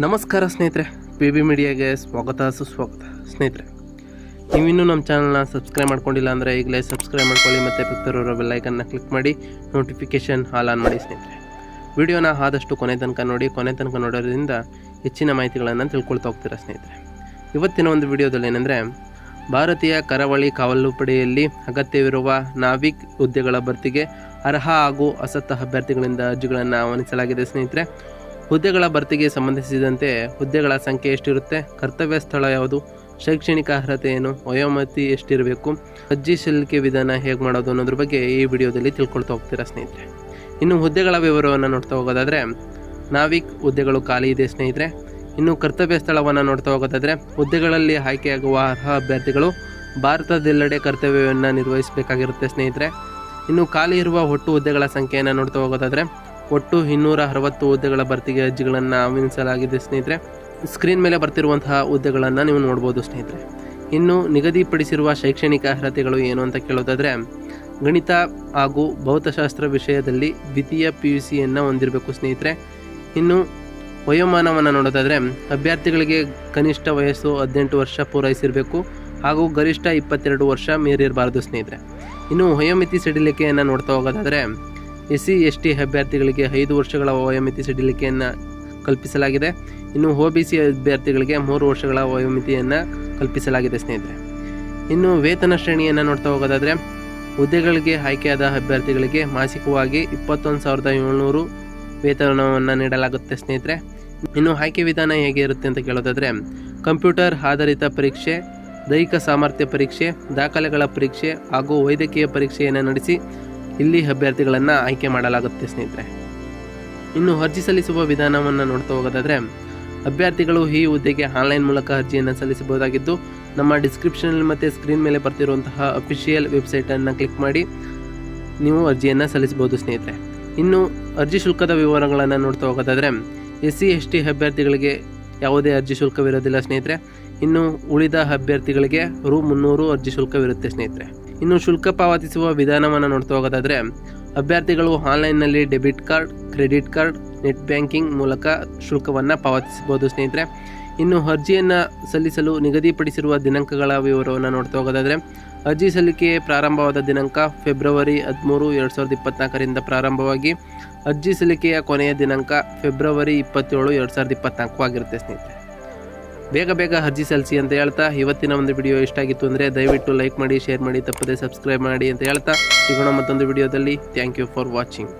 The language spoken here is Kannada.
ನಮಸ್ಕಾರ ಸ್ನೇಹಿತರೆ, ಪಿ ಬಿ ಮೀಡಿಯಾಗೆ ಸ್ವಾಗತ ಸುಸ್ವಾಗತ. ಸ್ನೇಹಿತರೆ, ನೀವಿನ್ನೂ ನಮ್ಮ ಚಾನಲ್ನ ಸಬ್ಸ್ಕ್ರೈಬ್ ಮಾಡ್ಕೊಂಡಿಲ್ಲ ಅಂದರೆ ಈಗಲೇ ಸಬ್ಸ್ಕ್ರೈಬ್ ಮಾಡ್ಕೊಳ್ಳಿ ಮತ್ತು ಪಕ್ಕದಲ್ಲಿರೋ ಬೆಲ್ಲೈಕನ್ನ ಕ್ಲಿಕ್ ಮಾಡಿ ನೋಟಿಫಿಕೇಷನ್ ಆಲ್ ಆನ್ ಮಾಡಿ. ಸ್ನೇಹಿತರೆ, ವಿಡಿಯೋನ ಆದಷ್ಟು ಕೊನೆ ತನಕ ನೋಡೋದ್ರಿಂದ ಹೆಚ್ಚಿನ ಮಾಹಿತಿಗಳನ್ನು ತಿಳ್ಕೊಳ್ತಾ ಹೋಗ್ತೀರಾ. ಸ್ನೇಹಿತರೆ, ಇವತ್ತಿನ ಒಂದು ವಿಡಿಯೋದಲ್ಲಿ ಏನಂದರೆ, ಭಾರತೀಯ ಕರಾವಳಿ ಕಾವಲು ಪಡೆಯಲ್ಲಿ ಅಗತ್ಯವಿರುವ ನಾವಿಕ್ ಹುದ್ದೆಗಳ ಭರ್ತಿಗೆ ಅರ್ಹ ಹಾಗೂ ಅಸತ್ತ ಅಭ್ಯರ್ಥಿಗಳಿಂದ ಅರ್ಜಿಗಳನ್ನು ಆಹ್ವಾನಿಸಲಾಗಿದೆ. ಸ್ನೇಹಿತರೆ, ಹುದ್ದೆಗಳ ಭರ್ತಿಗೆ ಸಂಬಂಧಿಸಿದಂತೆ ಹುದ್ದೆಗಳ ಸಂಖ್ಯೆ ಎಷ್ಟಿರುತ್ತೆ, ಕರ್ತವ್ಯ ಸ್ಥಳ ಯಾವುದು, ಶೈಕ್ಷಣಿಕ ಅರ್ಹತೆ ಏನು, ವಯೋಮಿತಿ ಎಷ್ಟಿರಬೇಕು, ಅರ್ಜಿ ಸಲ್ಲಿಕೆ ವಿಧಾನ ಹೇಗೆ ಮಾಡೋದು ಅನ್ನೋದ್ರ ಬಗ್ಗೆ ಈ ವಿಡಿಯೋದಲ್ಲಿ ತಿಳ್ಕೊಳ್ತಾ ಹೋಗ್ತೀರಾ. ಸ್ನೇಹಿತರೆ, ಇನ್ನು ಹುದ್ದೆಗಳ ವಿವರವನ್ನು ನೋಡ್ತಾ ಹೋಗೋದಾದರೆ, ನಾವಿಕ್ ಹುದ್ದೆಗಳು ಖಾಲಿ ಇದೆ. ಸ್ನೇಹಿತರೆ, ಇನ್ನು ಕರ್ತವ್ಯ ಸ್ಥಳವನ್ನು ನೋಡ್ತಾ ಹೋಗೋದಾದರೆ, ಹುದ್ದೆಗಳಲ್ಲಿ ಆಯ್ಕೆಯಾಗುವ ಅರ್ಹ ಅಭ್ಯರ್ಥಿಗಳು ಭಾರತದೆಲ್ಲೆಡೆ ಕರ್ತವ್ಯವನ್ನು ನಿರ್ವಹಿಸಬೇಕಾಗಿರುತ್ತೆ. ಸ್ನೇಹಿತರೆ, ಇನ್ನು ಖಾಲಿ ಇರುವ ಒಟ್ಟು ಹುದ್ದೆಗಳ ಸಂಖ್ಯೆಯನ್ನು ನೋಡ್ತಾ ಹೋಗೋದಾದರೆ, ಒಟ್ಟು 260 ಹುದ್ದೆಗಳ ಭರ್ತಿಗೆ ಅರ್ಜಿಗಳನ್ನು ಆಹ್ವಾನಿಸಲಾಗಿದೆ. ಸ್ನೇಹಿತರೆ, ಸ್ಕ್ರೀನ್ ಮೇಲೆ ಬರ್ತಿರುವಂತಹ ಹುದ್ದೆಗಳನ್ನು ನೀವು ನೋಡ್ಬೋದು. ಸ್ನೇಹಿತರೆ, ಇನ್ನು ನಿಗದಿಪಡಿಸಿರುವ ಶೈಕ್ಷಣಿಕ ಅರ್ಹತೆಗಳು ಏನು ಅಂತ ಕೇಳೋದಾದರೆ, ಗಣಿತ ಹಾಗೂ ಭೌತಶಾಸ್ತ್ರ ವಿಷಯದಲ್ಲಿ ದ್ವಿತೀಯ PUCಯನ್ನು ಹೊಂದಿರಬೇಕು. ಸ್ನೇಹಿತರೆ, ಇನ್ನು ವಯೋಮಾನವನ್ನು ನೋಡೋದಾದರೆ, ಅಭ್ಯರ್ಥಿಗಳಿಗೆ ಕನಿಷ್ಠ ವಯಸ್ಸು 18 ವರ್ಷ ಪೂರೈಸಿರಬೇಕು ಹಾಗೂ ಗರಿಷ್ಠ 22 ವರ್ಷ ಮೀರಿರಬಾರ್ದು. ಸ್ನೇಹಿತರೆ, ಇನ್ನು ವಯೋಮಿತಿ ಸಡಿಲಿಕೆಯನ್ನು ನೋಡ್ತಾ ಹೋಗೋದಾದರೆ, SC ST ಅಭ್ಯರ್ಥಿಗಳಿಗೆ 5 ವರ್ಷಗಳ ವಯೋಮಿತಿ ಸಡಿಲಿಕೆಯನ್ನು ಕಲ್ಪಿಸಲಾಗಿದೆ. ಇನ್ನು OBC ಅಭ್ಯರ್ಥಿಗಳಿಗೆ 3 ವರ್ಷಗಳ ವಯೋಮಿತಿಯನ್ನು ಕಲ್ಪಿಸಲಾಗಿದೆ. ಸ್ನೇಹಿತರೆ, ಇನ್ನು ವೇತನ ಶ್ರೇಣಿಯನ್ನು ನೋಡ್ತಾ ಹೋಗೋದಾದರೆ, ಹುದ್ದೆಗಳಿಗೆ ಆಯ್ಕೆಯಾದ ಅಭ್ಯರ್ಥಿಗಳಿಗೆ ಮಾಸಿಕವಾಗಿ 21,700 ವೇತನವನ್ನು ನೀಡಲಾಗುತ್ತೆ. ಸ್ನೇಹಿತರೆ, ಇನ್ನು ಆಯ್ಕೆ ವಿಧಾನ ಹೇಗೆ ಇರುತ್ತೆ ಅಂತ ಕೇಳೋದಾದರೆ, ಕಂಪ್ಯೂಟರ್ ಆಧಾರಿತ ಪರೀಕ್ಷೆ, ದೈಹಿಕ ಸಾಮರ್ಥ್ಯ ಪರೀಕ್ಷೆ, ದಾಖಲೆಗಳ ಪರೀಕ್ಷೆ ಹಾಗೂ ವೈದ್ಯಕೀಯ ಪರೀಕ್ಷೆಯನ್ನು ನಡೆಸಿ ಇಲ್ಲಿ ಅಭ್ಯರ್ಥಿಗಳನ್ನು ಆಯ್ಕೆ ಮಾಡಲಾಗುತ್ತೆ. ಸ್ನೇಹಿತರೆ, ಇನ್ನು ಅರ್ಜಿ ಸಲ್ಲಿಸುವ ವಿಧಾನವನ್ನು ನೋಡ್ತಾ ಹೋಗೋದಾದರೆ, ಅಭ್ಯರ್ಥಿಗಳು ಈ ಹುದ್ದೆಗೆ ಆನ್ಲೈನ್ ಮೂಲಕ ಅರ್ಜಿಯನ್ನು ಸಲ್ಲಿಸಬಹುದಾಗಿದ್ದು, ನಮ್ಮ ಡಿಸ್ಕ್ರಿಪ್ಷನಲ್ಲಿ ಮತ್ತು ಸ್ಕ್ರೀನ್ ಮೇಲೆ ಬರ್ತಿರುವಂತಹ ಅಫಿಷಿಯಲ್ ವೆಬ್ಸೈಟನ್ನು ಕ್ಲಿಕ್ ಮಾಡಿ ನೀವು ಅರ್ಜಿಯನ್ನು ಸಲ್ಲಿಸಬಹುದು. ಸ್ನೇಹಿತರೆ, ಇನ್ನು ಅರ್ಜಿ ಶುಲ್ಕದ ವಿವರಗಳನ್ನು ನೋಡ್ತಾ ಹೋಗೋದಾದರೆ, SC ST ಅಭ್ಯರ್ಥಿಗಳಿಗೆ ಯಾವುದೇ ಅರ್ಜಿ ಶುಲ್ಕವಿರೋದಿಲ್ಲ. ಸ್ನೇಹಿತರೆ, ಇನ್ನು ಉಳಿದ ಅಭ್ಯರ್ಥಿಗಳಿಗೆ Rs. 300 ಅರ್ಜಿ ಶುಲ್ಕವಿರುತ್ತೆ. ಸ್ನೇಹಿತರೆ, ಇನ್ನು ಶುಲ್ಕ ಪಾವತಿಸುವ ವಿಧಾನವನ್ನು ನೋಡ್ತಾ ಹೋಗೋದಾದರೆ, ಅಭ್ಯರ್ಥಿಗಳು ಆನ್ಲೈನ್ನಲ್ಲಿ debit card, credit card, net banking ಮೂಲಕ ಶುಲ್ಕವನ್ನು ಪಾವತಿಸಬಹುದು. ಸ್ನೇಹಿತರೆ, ಇನ್ನು ಅರ್ಜಿಯನ್ನು ಸಲ್ಲಿಸಲು ನಿಗದಿಪಡಿಸಿರುವ ದಿನಾಂಕಗಳ ವಿವರವನ್ನು ನೋಡ್ತಾ ಹೋಗೋದಾದರೆ, ಅರ್ಜಿ ಸಲ್ಲಿಕೆ ಪ್ರಾರಂಭವಾದ ದಿನಾಂಕ ಫೆಬ್ರವರಿ 13, 2024 ಪ್ರಾರಂಭವಾಗಿ ಅರ್ಜಿ ಸಲ್ಲಿಕೆಯ ಕೊನೆಯ ದಿನಾಂಕ ಫೆಬ್ರವರಿ 27, 2024 ಆಗಿರುತ್ತೆ. ಸ್ನೇಹಿತರೆ, ಬೇಗ ಅರ್ಜಿ ಸಲ್ಲಿಸಿ ಅಂತ ಹೇಳ್ತಾ, ಇವತ್ತಿನ ಒಂದು ವಿಡಿಯೋ ಇಷ್ಟ ಆಗಿತ್ತು ಅಂದರೆ ದಯವಿಟ್ಟು ಲೈಕ್ ಮಾಡಿ, ಶೇರ್ ಮಾಡಿ, ತಪ್ಪದೆ ಸಬ್ಸ್ಕ್ರೈಬ್ ಮಾಡಿ ಅಂತ ಹೇಳ್ತಾ ಸಿಗೋಣ ಮತ್ತೊಂದು ವಿಡಿಯೋದಲ್ಲಿ. Thank you for watching.